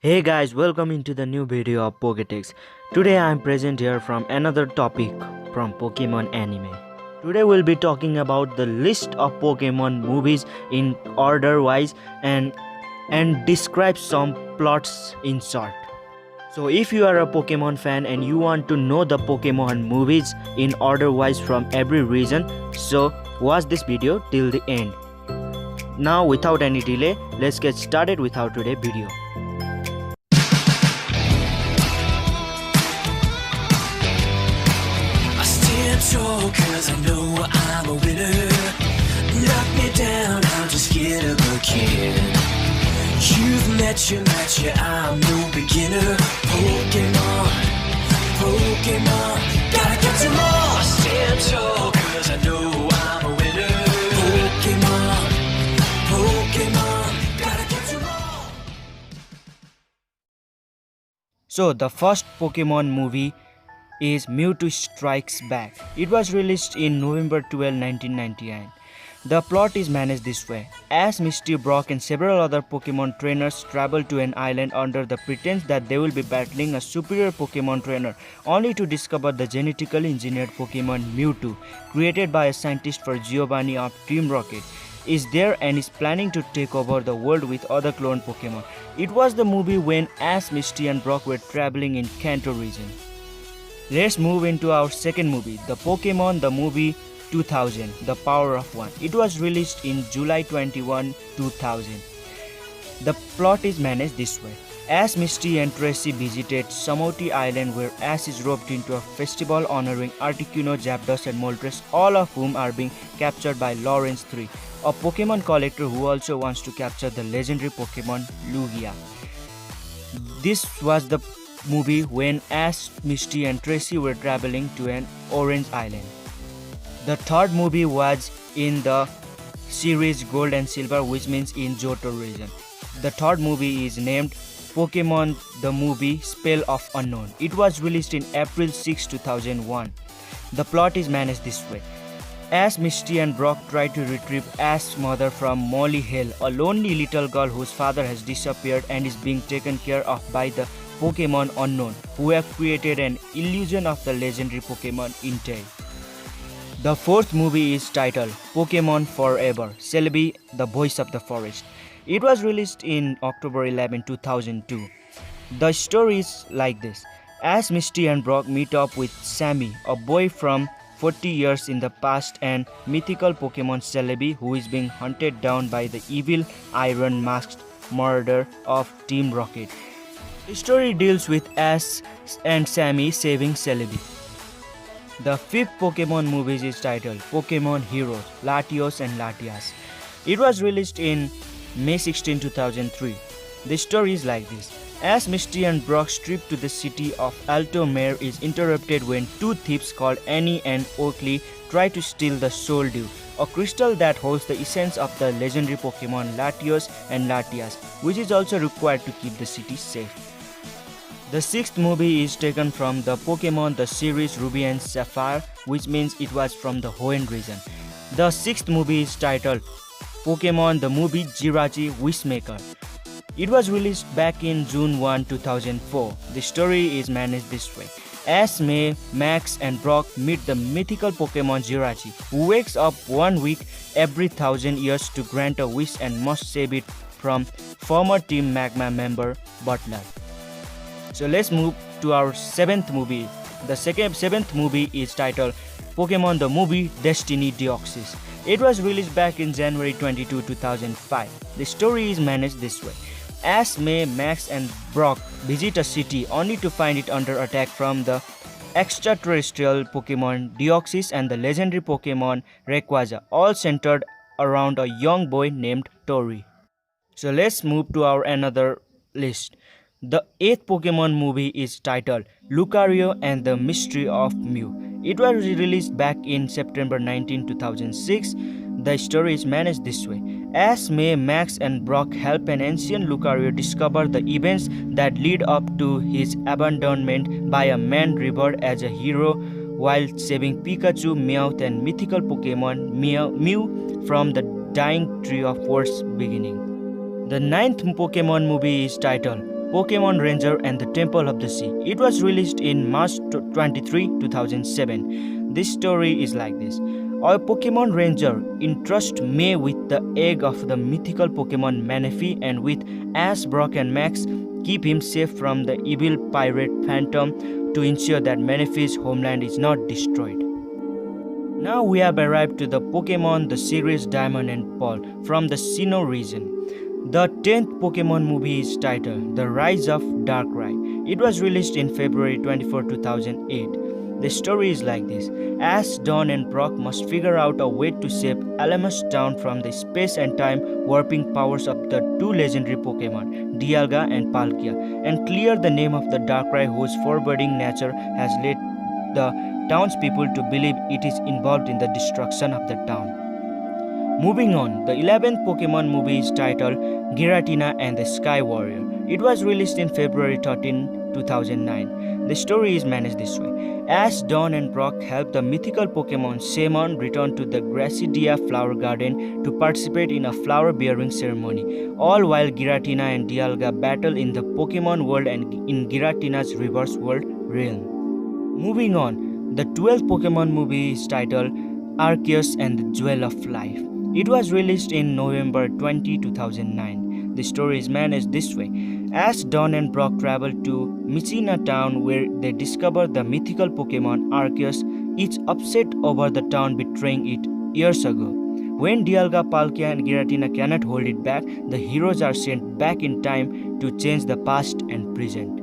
Hey guys, welcome into the new video of Techz. Today I am present here from another topic from Pokemon anime. Today we'll be talking about the list of Pokemon movies in order wise and describe some plots in short. So if you are a Pokemon fan and you want to know the Pokemon movies in order wise from every region, so watch this video till the end. Now without any delay, let's get started with our today video. Tall cause I know I'm a winner. Knock me down, I'll just get up again. You've met your match, yeah, I'm no beginner. Pokemon, gotta catch 'em all. I stand tall cause I know I'm a winner. Pokemon, gotta catch 'em all. So the first Pokemon movie is Mewtwo Strikes Back. It was released in November 12, 1999. The plot is managed this way. Ash, Misty, Brock and several other Pokemon trainers travel to an island under the pretense that they will be battling a superior Pokemon trainer, only to discover the genetically engineered Pokemon Mewtwo, created by a scientist for Giovanni of Team Rocket, is there and is planning to take over the world with other clone Pokemon. It was the movie when Ash, Misty and Brock were traveling in Kanto region. Let's move into our second movie, the Pokemon the Movie 2000, The Power of One. It was released in July 21, 2000. The plot is managed this way. Ash, Misty and Tracy visited Samoti Island where Ash is roped into a festival honoring Articuno, Zapdos and Moltres, all of whom are being captured by Lawrence 3, a Pokemon collector who also wants to capture the legendary Pokemon Lugia. This was the movie when Ash, Misty and Tracy were traveling to an orange island. The third movie was in the series Gold and Silver, which means in Johto region. The third movie is named Pokemon the Movie Spell of Unknown. It was released in April 6, 2001. The plot is managed this way. Ash, Misty and Brock try to retrieve Ash's mother from Molly Hill, a lonely little girl whose father has disappeared and is being taken care of by the Pokemon Unknown, who have created an illusion of the legendary Pokemon Entei. The fourth movie is titled Pokemon Forever, Celebi, the Voice of the Forest. It was released in October 11, 2002. The story is like this. Ash, Misty and Brock meet up with Sammy, a boy from 40 years in the past, and mythical Pokemon Celebi, who is being hunted down by the evil Iron Masked murderer of Team Rocket. The story deals with Ash and Sammy saving Celebi. The fifth Pokemon movie is titled Pokemon Heroes, Latios and Latias. It was released in May 16, 2003. The story is like this. Ash, Misty and Brock's trip to the city of Altomare is interrupted when two thieves called Annie and Oakley try to steal the Soul Dew, a crystal that holds the essence of the legendary Pokemon Latios and Latias, which is also required to keep the city safe. The sixth movie is taken from the Pokemon the series Ruby and Sapphire, which means it was from the Hoenn region. The sixth movie is titled Pokemon the Movie Jirachi Wishmaker. It was released back in June 1, 2004. The story is managed this way. Ash, May, Max and Brock meet the mythical Pokemon Jirachi, who wakes up 1 week every 1,000 years to grant a wish and must save it from former Team Magma member Butler. So let's move to our seventh movie. The seventh movie is titled Pokemon the Movie Destiny Deoxys. It was released back in January 22, 2005. The story is managed this way. Ash, May, Max and Brock visit a city only to find it under attack from the extraterrestrial Pokemon Deoxys and the legendary Pokemon Rayquaza, all centered around a young boy named Tori. So let's move to our another list. The eighth Pokemon movie is titled Lucario and the Mystery of Mew. It was released back in September 19, 2006. The story is managed this way. Ash, May, Max and Brock help an ancient Lucario discover the events that lead up to his abandonment by a man revered as a hero while saving Pikachu, Meowth and mythical Pokemon Mew from the dying tree of world's beginning. The ninth Pokemon movie is titled Pokemon Ranger and the Temple of the Sea. It was released in March 23, 2007. This story is like this. A Pokemon Ranger entrusts May with the egg of the mythical Pokemon Manaphy, and with Ash, Brock and Max keep him safe from the evil pirate Phantom to ensure that Manaphy's homeland is not destroyed. Now we have arrived to the Pokemon the series Diamond and Pearl from the Sinnoh region. The 10th Pokemon movie is titled The Rise of Darkrai. It was released in February 24, 2008. The story is like this. Ash, Dawn and Brock must figure out a way to save Alamus Town from the space and time warping powers of the two legendary Pokemon, Dialga and Palkia, and clear the name of the Darkrai whose forbidding nature has led the townspeople to believe it is involved in the destruction of the town. Moving on, the 11th Pokemon movie is titled Giratina and the Sky Warrior. It was released in February 13, 2009. The story is managed this way. Ash, Dawn and Brock help the mythical Pokemon Shaman return to the Gracidia flower garden to participate in a flower-bearing ceremony, all while Giratina and Dialga battle in the Pokemon world and in Giratina's reverse world realm. Moving on, the 12th Pokemon movie is titled Arceus and the Jewel of Life. It was released in November 20, 2009. The story is managed this way. Ash, Dawn and Brock travel to Michina town where they discover the mythical Pokemon Arceus, each upset over the town betraying it years ago. When Dialga, Palkia and Giratina cannot hold it back, the heroes are sent back in time to change the past and present.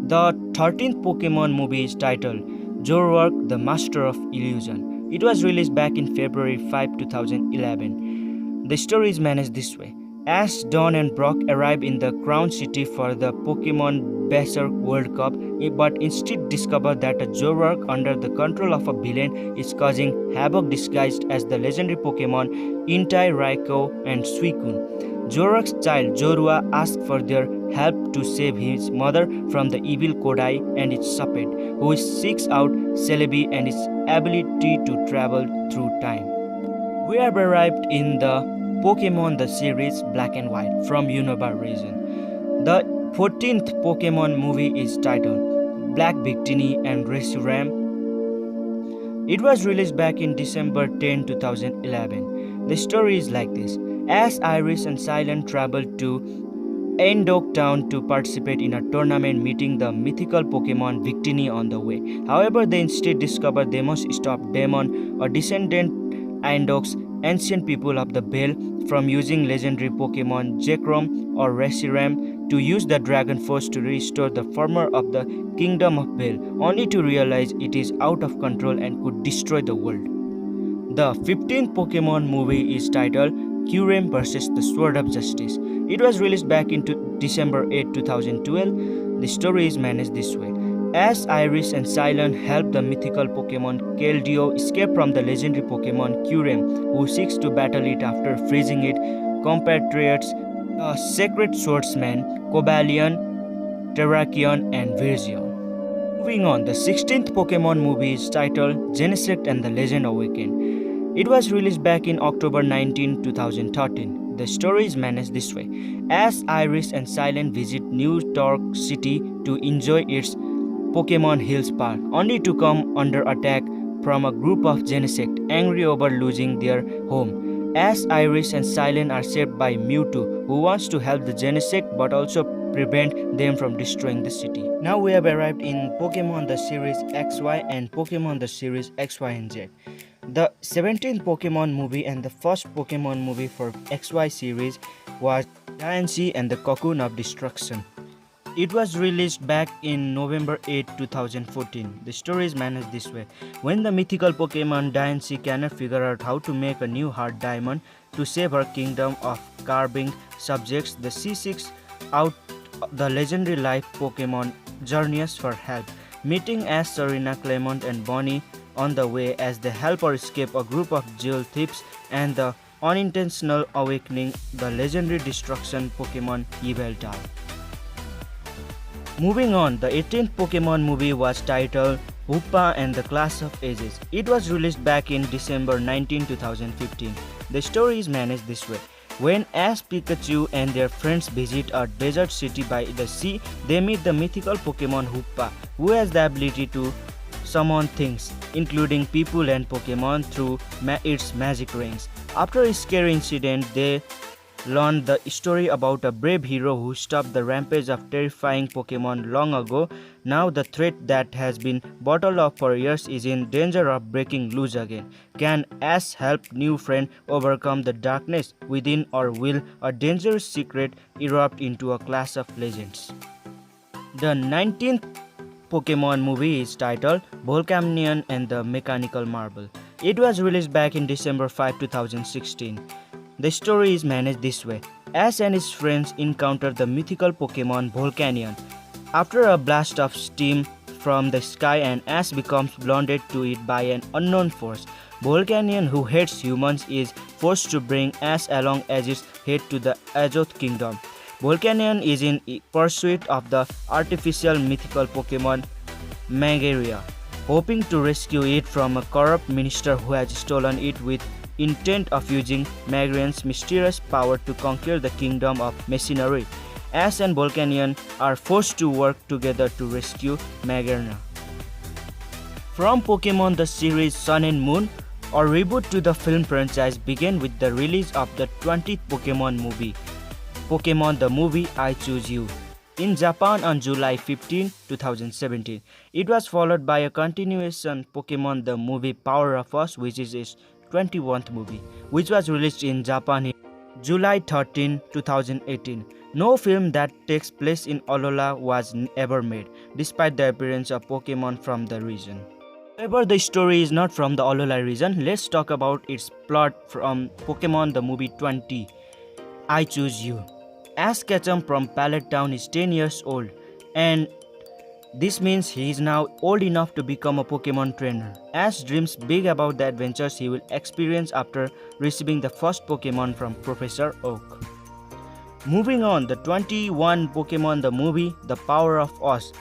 The 13th Pokemon movie is titled Zoroark, the Master of Illusion. It was released back in February 5, 2011. The story is managed this way. Ash, Dawn and Brock arrive in the Crown City for the Pokemon Berserk World Cup, but instead discover that a Zoroark under the control of a villain is causing havoc disguised as the legendary Pokemon Entei, Raikou and Suicune. Zoroark's child Zorua asks for their help to save his mother from the evil Kodai and its puppet, who seeks out Celebi and its ability to travel through time. We have arrived in the Pokemon the series Black and White from Unova region. The 14th Pokemon movie is titled Black Victini and Reshiram. It was released back in December 10, 2011. The story is like this. Ash, Iris and Silent travel to Endok town to participate in a tournament, meeting the mythical Pokemon Victini on the way. However, they instead discover they must stop Demon, a descendant Endok's ancient people of the Vale, from using legendary Pokemon Zekrom or Reshiram to use the Dragon Force to restore the former of the Kingdom of Vale, only to realize it is out of control and could destroy the world. The 15th Pokemon movie is titled Kyurem vs. the Sword of Justice. It was released back in December 8, 2012. The story is managed this way. Ash, Iris and Silent help the mythical Pokemon Keldeo escape from the legendary Pokemon Kyurem, who seeks to battle it after freezing its compatriots, the Sacred Swordsman, Cobalion, Terrakion and Virzion. Moving on, the 16th Pokemon movie is titled Genesect and the Legend Awakened. It was released back in October 19, 2013. The story is managed this way. Ash, Iris and Silent visit New York City to enjoy its Pokemon Hills Park, only to come under attack from a group of Genesect angry over losing their home. Ash, Iris and Silent are saved by Mewtwo, who wants to help the Genesect but also prevent them from destroying the city. Now we have arrived in Pokemon the series XY and Pokemon the series XY and Z. The 17th Pokemon movie and the first Pokemon movie for XY series was Diancie and the Cocoon of Destruction. It was released back in November 8, 2014. The story is managed this way. When the mythical Pokemon Diancie cannot figure out how to make a new heart diamond to save her kingdom of carving subjects, she seeks out the legendary life Pokemon Journeys for help, meeting Ash, Serena, Clement and Bonnie on the way as they help her escape a group of jewel thieves and the unintentional awakening the legendary destruction Pokemon Yveltal. Moving on, the 18th Pokemon movie was titled Hoopa and the Clash of Ages. It was released back in December 19, 2015. The story is managed this way. When Ash, Pikachu and their friends visit a desert city by the sea, they meet the mythical Pokemon Hoopa, who has the ability to summon things, including people and Pokemon through its magic rings. After a scary incident, they learn the story about a brave hero who stopped the rampage of terrifying Pokemon long ago. Now the threat that has been bottled up for years is in danger of breaking loose again. Can Ash help new friend overcome the darkness within, or will a dangerous secret erupt into a clash of legends? The 19th Pokemon movie is titled Volcanion and the Mechanical Marble. It was released back in December 5, 2016. The story is managed this way. Ash and his friends encounter the mythical Pokemon Volcanion. After a blast of steam from the sky, and Ash becomes blinded to it by an unknown force, Volcanion, who hates humans, is forced to bring Ash along as it heads to the Azoth Kingdom. Volcanion is in pursuit of the artificial mythical Pokemon Magaria, hoping to rescue it from a corrupt minister who has stolen it with intent of using Magarian's mysterious power to conquer the kingdom of machinery. Ash and Volcanion are forced to work together to rescue Magarina. From Pokemon the series Sun and Moon, a reboot to the film franchise began with the release of the 20th Pokemon movie, Pokemon the Movie I Choose You, in Japan on July 15, 2017. It was followed by a continuation, Pokemon the Movie Power of Us, which is its 21st movie, which was released in Japan in July 13, 2018. No film that takes place in Alola was ever made, despite the appearance of Pokemon from the region. However, the story is not from the Alola region. Let's talk about its plot from Pokemon the Movie 20, I Choose You. Ash Ketchum from Pallet Town is 10 years old, and this means he is now old enough to become a Pokemon trainer. Ash dreams big about the adventures he will experience after receiving the first Pokemon from Professor Oak. Moving on, the 21 Pokemon the Movie, The Power of Us,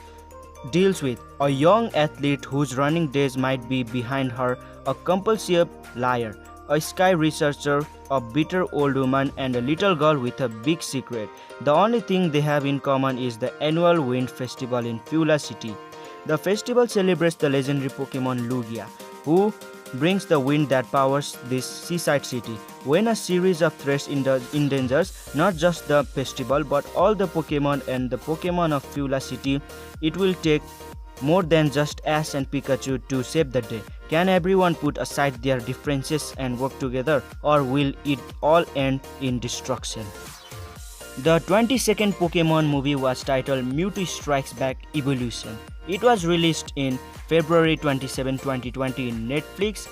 deals with a young athlete whose running days might be behind her, a compulsive liar, a sky researcher, a bitter old woman, and a little girl with a big secret. The only thing they have in common is the annual Wind Festival in Fuela City. The festival celebrates the legendary Pokemon Lugia, who brings the wind that powers this seaside city. When a series of threats endangers not just the festival but all the Pokemon and the Pokemon of Fuela City, it will take more than just Ash and Pikachu to save the day. Can everyone put aside their differences and work together, or will it all end in destruction? The 22nd Pokemon movie was titled Mewtwo Strikes Back Evolution. It was released in February 27, 2020 in Netflix.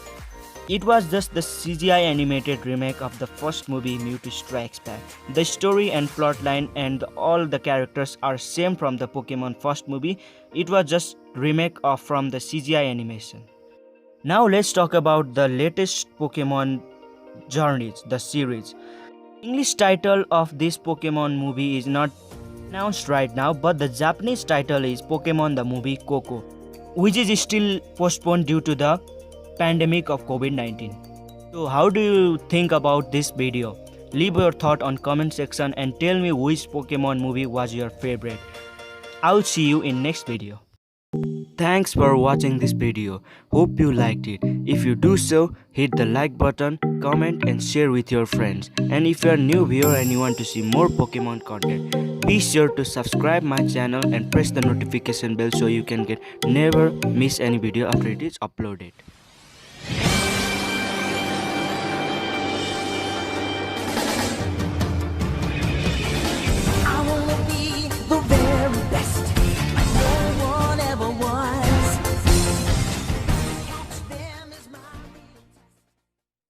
It was just the CGI animated remake of the first movie, Mewtwo Strikes Back. The story and plotline and all the characters are same from the Pokemon first movie. It was just remake of from the CGI animation. Now let's talk about the latest Pokemon Journeys, the series. English title of this Pokemon movie is not announced right now, but the Japanese title is Pokemon the Movie Coco, which is still postponed due to the pandemic of COVID-19. So how do you think about this video? Leave your thought on comment section and tell me which Pokemon movie was your favorite. I'll see you in next video. Thanks for watching this video. Hope you liked it. If you do so, hit the like button, comment and share with your friends. And if you are new viewer and you want to see more Pokemon content, be sure to subscribe my channel and press the notification bell so you can never miss any video after it is uploaded.